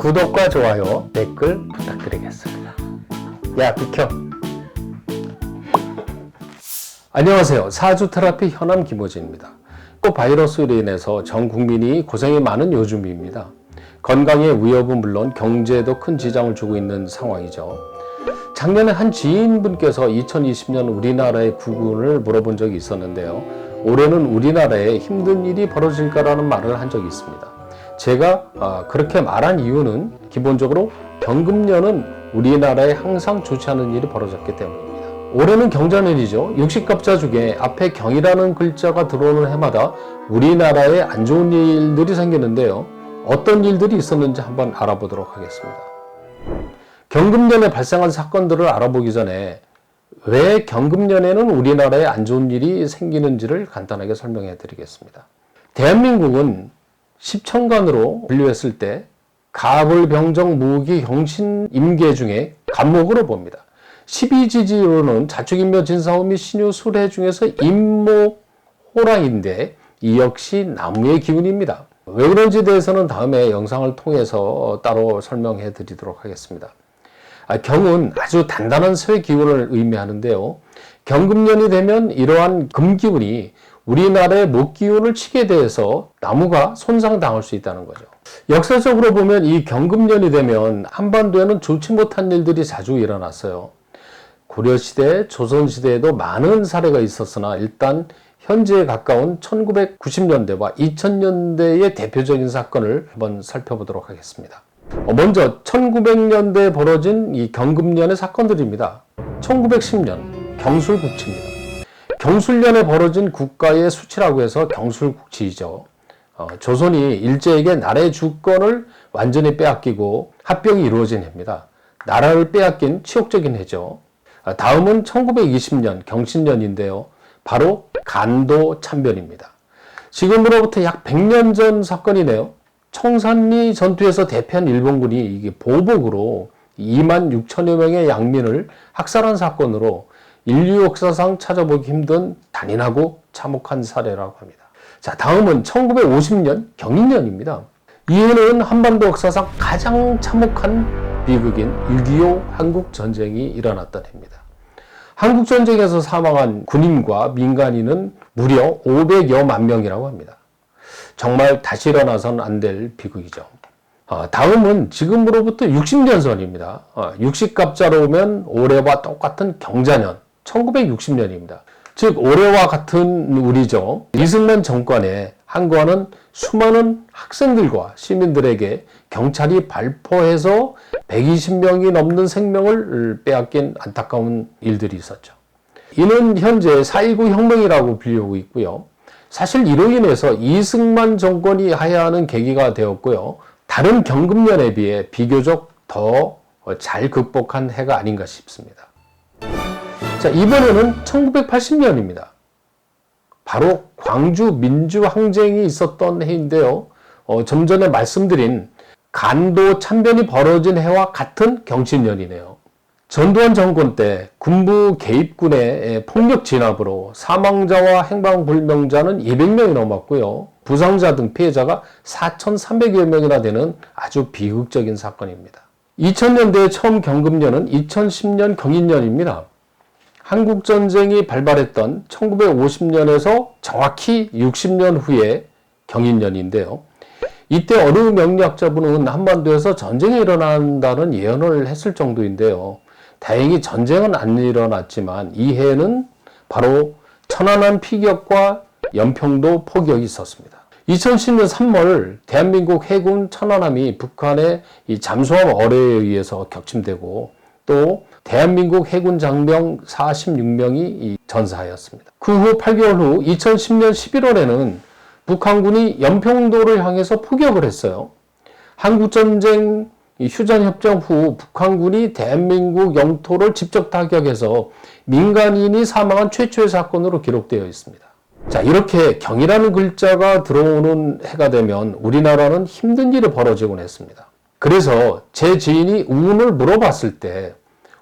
구독과 좋아요, 댓글 부탁드리겠습니다. 야, 비켜. 안녕하세요. 사주 테라피 현암 김호진입니다. 또 바이러스로 인해서 전 국민이 고생이 많은 요즘입니다. 건강의 위협은 물론 경제에도 큰 지장을 주고 있는 상황이죠. 작년에 한 지인분께서 2020년 우리나라의 구군을 물어본 적이 있었는데요. 올해는 우리나라에 힘든 일이 벌어질까라는 말을 한 적이 있습니다. 제가 그렇게 말한 이유는 기본적으로 경금년은 우리나라에 항상 좋지 않은 일이 벌어졌기 때문입니다. 올해는 경자년이죠. 육식갑자 중에 앞에 경이라는 글자가 들어오는 해마다 우리나라에 안 좋은 일들이 생기는데요. 어떤 일들이 있었는지 한번 알아보도록 하겠습니다. 경금년에 발생한 사건들을 알아보기 전에 왜 경금년에는 우리나라에 안 좋은 일이 생기는지를 간단하게 설명해 드리겠습니다. 대한민국은 십천간으로 분류했을 때 갑을, 병정, 무기, 경신, 임계 중에 갑목으로 봅니다. 12지지로는 자축인묘, 진사오 및 신유, 술해 중에서 임목, 호랑인데 이 역시 나무의 기운입니다. 왜 그런지에 대해서는 다음에 영상을 통해서 따로 설명해 드리도록 하겠습니다. 경은 아주 단단한 쇠 기운을 의미하는데요. 경금년이 되면 이러한 금기운이 우리나라의 목기운을 치게 돼서 나무가 손상당할 수 있다는 거죠. 역사적으로 보면 이 경금년이 되면 한반도에는 좋지 못한 일들이 자주 일어났어요. 고려시대, 조선시대에도 많은 사례가 있었으나 일단 현재에 가까운 1990년대와 2000년대의 대표적인 사건을 한번 살펴보도록 하겠습니다. 먼저 1900년대에 벌어진 이 경금년의 사건들입니다. 1910년 경술국치입니다. 경술년에 벌어진 국가의 수치라고 해서 경술국치이죠. 조선이 일제에게 나라의 주권을 완전히 빼앗기고 합병이 이루어진 해입니다. 나라를 빼앗긴 치욕적인 해죠. 다음은 1920년 경신년인데요. 바로 간도 참변입니다. 지금으로부터 약 100년 전 사건이네요. 청산리 전투에서 대패한 일본군이 이게 보복으로 2만 6천여 명의 양민을 학살한 사건으로 인류 역사상 찾아보기 힘든 잔인하고 참혹한 사례라고 합니다. 자, 다음은 1950년 경인년입니다. 이 해는 한반도 역사상 가장 참혹한 비극인 6.25 한국전쟁이 일어났던 해입니다. 한국전쟁에서 사망한 군인과 민간인은 무려 500여만 명이라고 합니다. 정말 다시 일어나서는 안 될 비극이죠. 다음은 지금으로부터 60년 전입니다. 육식갑자로 오면 올해와 똑같은 경자년 1960년입니다. 즉 올해와 같은 우리죠. 이승만 정권에 항거하는 수많은 학생들과 시민들에게 경찰이 발포해서 120명이 넘는 생명을 빼앗긴 안타까운 일들이 있었죠. 이는 현재 4.19 혁명이라고 불리고 있고요. 사실 이로 인해서 이승만 정권이 하야하는 계기가 되었고요. 다른 경금년에 비해 비교적 더 잘 극복한 해가 아닌가 싶습니다. 자, 이번에는 1980년입니다. 바로 광주 민주항쟁이 있었던 해인데요. 좀 전에 말씀드린 간도 참변이 벌어진 해와 같은 경신년이네요. 전두환 정권 때 군부 개입군의 폭력 진압으로 사망자와 행방불명자는 200명이 넘었고요. 부상자 등 피해자가 4,300여 명이나 되는 아주 비극적인 사건입니다. 2000년대에 처음 경금년은 2010년 경인년입니다. 한국전쟁이 발발했던 1950년에서 정확히 60년 후에 경인년인데요. 이때 어느 명리학자분은 한반도에서 전쟁이 일어난다는 예언을 했을 정도인데요. 다행히 전쟁은 안 일어났지만 이 해에는 바로 천안함 피격과 연평도 포격이 있었습니다. 2010년 3월 대한민국 해군 천안함이 북한의 이 잠수함 어뢰에 의해서 격침되고 또 대한민국 해군 장병 46명이 전사하였습니다. 그 후 8개월 후 2010년 11월에는 북한군이 연평도를 향해서 포격을 했어요. 한국전쟁 휴전협정 후 북한군이 대한민국 영토를 직접 타격해서 민간인이 사망한 최초의 사건으로 기록되어 있습니다. 자, 이렇게 경이라는 글자가 들어오는 해가 되면 우리나라는 힘든 일이 벌어지곤 했습니다. 그래서 제 지인이 운을 물어봤을 때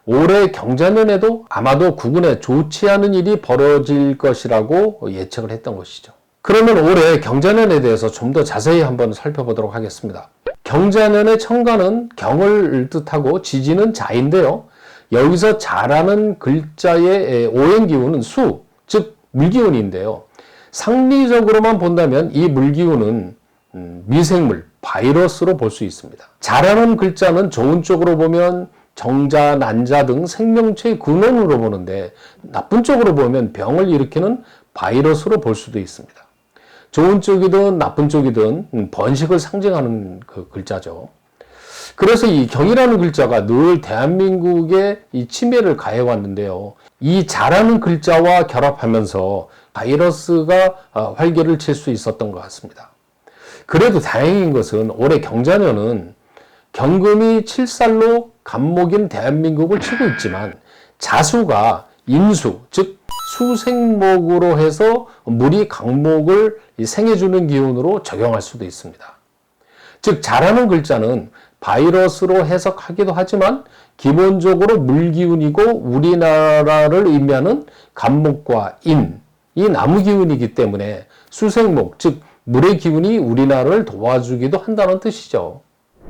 올해 경자년에도 아마도 구군에 좋지 않은 일이 벌어질 것이라고 예측을 했던 것이죠. 그러면 올해 경자년에 대해서 좀 더 자세히 한번 살펴보도록 하겠습니다. 경자년의 청가는 경을 뜻하고 지지는 자인데요. 여기서 자라는 글자의 오행기운은 수, 즉 물기운인데요. 상리적으로만 본다면 이 물기운은 미생물, 바이러스로 볼 수 있습니다. 자라는 글자는 좋은 쪽으로 보면 정자, 난자 등 생명체의 근원으로 보는데 나쁜 쪽으로 보면 병을 일으키는 바이러스로 볼 수도 있습니다. 좋은 쪽이든 나쁜 쪽이든 번식을 상징하는 그 글자죠. 그래서 이 경이라는 글자가 늘 대한민국에 이 침해를 가해왔는데요. 이 자라는 글자와 결합하면서 바이러스가 활개를 칠 수 있었던 것 같습니다. 그래도 다행인 것은 올해 경자년은 경금이 7살로 간목인 대한민국을 치고 있지만 자수가 인수, 즉 수생목으로 해서 물이 강목을 생해주는 기운으로 적용할 수도 있습니다. 즉 자라는 글자는 바이러스로 해석하기도 하지만 기본적으로 물기운이고 우리나라를 의미하는 간목과 인, 이 나무 기운이기 때문에 수생목, 즉 물의 기운이 우리나라를 도와주기도 한다는 뜻이죠.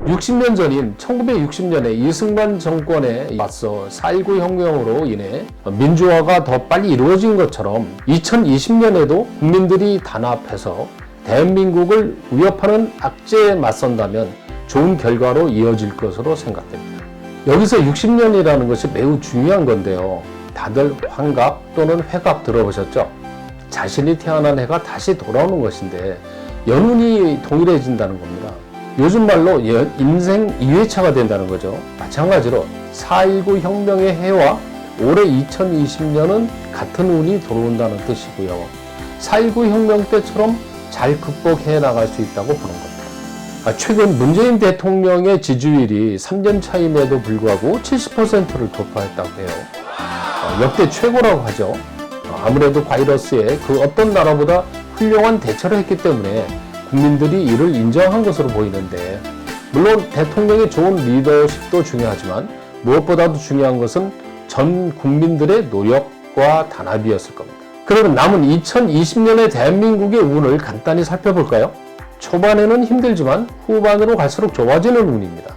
60년 전인 1960년에 이승만 정권에 맞서 4.19 혁명으로 인해 민주화가 더 빨리 이루어진 것처럼 2020년에도 국민들이 단합해서 대한민국을 위협하는 악재에 맞선다면 좋은 결과로 이어질 것으로 생각됩니다. 여기서 60년이라는 것이 매우 중요한 건데요. 다들 환갑 또는 회갑 들어보셨죠? 자신이 태어난 해가 다시 돌아오는 것인데 연운이 동일해진다는 겁니다. 요즘 말로 인생 2회차가 된다는 거죠. 마찬가지로 4.19 혁명의 해와 올해 2020년은 같은 운이 들어온다는 뜻이고요. 4.19 혁명 때처럼 잘 극복해 나갈 수 있다고 보는 겁니다. 최근 문재인 대통령의 지지율이 3년 차임에도 불구하고 70%를 돌파했다고 해요. 역대 최고라고 하죠. 아무래도 바이러스에 그 어떤 나라보다 훌륭한 대처를 했기 때문에 국민들이 이를 인정한 것으로 보이는데, 물론 대통령의 좋은 리더십도 중요하지만 무엇보다도 중요한 것은 전 국민들의 노력과 단합이었을 겁니다. 그러면 남은 2020년의 대한민국의 운을 간단히 살펴볼까요? 초반에는 힘들지만 후반으로 갈수록 좋아지는 운입니다.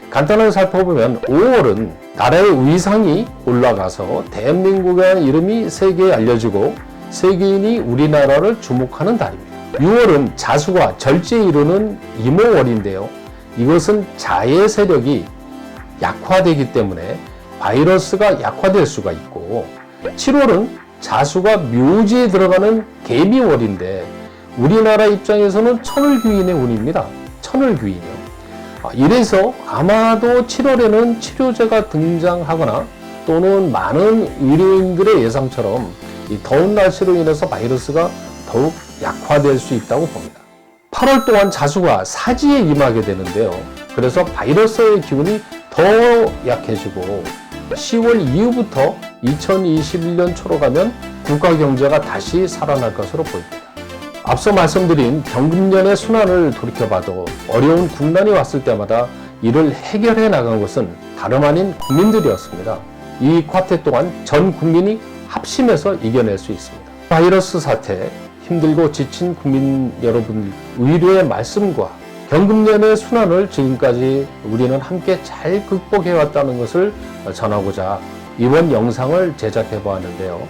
간단하게 살펴보면 5월은 나라의 위상이 올라가서 대한민국의 이름이 세계에 알려지고 세계인이 우리나라를 주목하는 달입니다. 6월은 자수가 절제에 이르는 이모월인데요. 이것은 자의 세력이 약화되기 때문에 바이러스가 약화될 수가 있고, 7월은 자수가 묘지에 들어가는 개미월인데 우리나라 입장에서는 천을귀인의 운입니다. 천을귀인이요. 이래서 아마도 7월에는 치료제가 등장하거나 또는 많은 의료인들의 예상처럼 이 더운 날씨로 인해서 바이러스가 더욱 약화될 수 있다고 봅니다. 8월 동안 자수가 사지에 임하게 되는데요. 그래서 바이러스의 기운이 더 약해지고 10월 이후부터 2021년 초로 가면 국가 경제가 다시 살아날 것으로 보입니다. 앞서 말씀드린 경금년의 순환을 돌이켜봐도 어려운 국난이 왔을 때마다 이를 해결해 나간 것은 다름 아닌 국민들이었습니다. 이 과태 동안 전 국민이 합심해서 이겨낼 수 있습니다. 바이러스 사태, 힘들고 지친 국민 여러분 의료의 말씀과 경금년의 순환을 지금까지 우리는 함께 잘 극복해 왔다는 것을 전하고자 이번 영상을 제작해 보았는데요.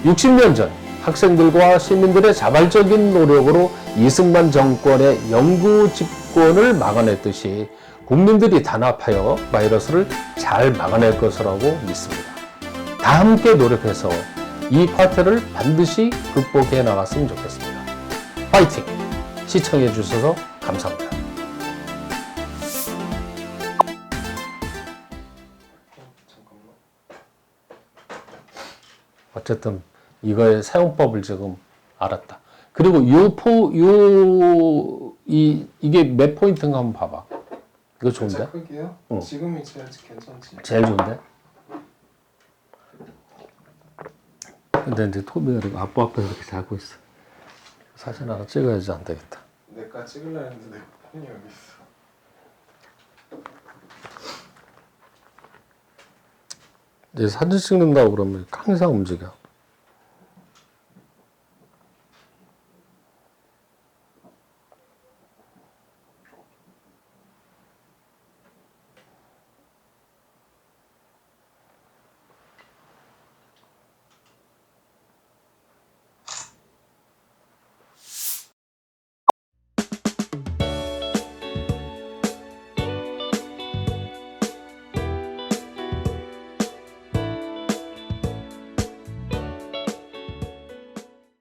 60년 전 학생들과 시민들의 자발적인 노력으로 이승만 정권의 영구 집권을 막아냈듯이 국민들이 단합하여 바이러스를 잘 막아낼 것이라고 믿습니다. 다 함께 노력해서 이 과태를 반드시 극복해 나갔으면 좋겠습니다. 파이팅! 시청해 주셔서 감사합니다. 어쨌든 이거의 사용법을 지금 알았다. 그리고 이게 몇 포인트인가 한번 봐봐. 이거 좋은데? 크기요? 응. 지금이 제일 괜찮지. 제일 좋은데? 근데 이제 토비가 아빠 앞에서 이렇게 자고 있어. 사진 하나 찍어야지 안 되겠다. 내가 찍으려 했는데 내 폰이 여기 있어. 이제 사진 찍는다고 그러면 항상 움직여.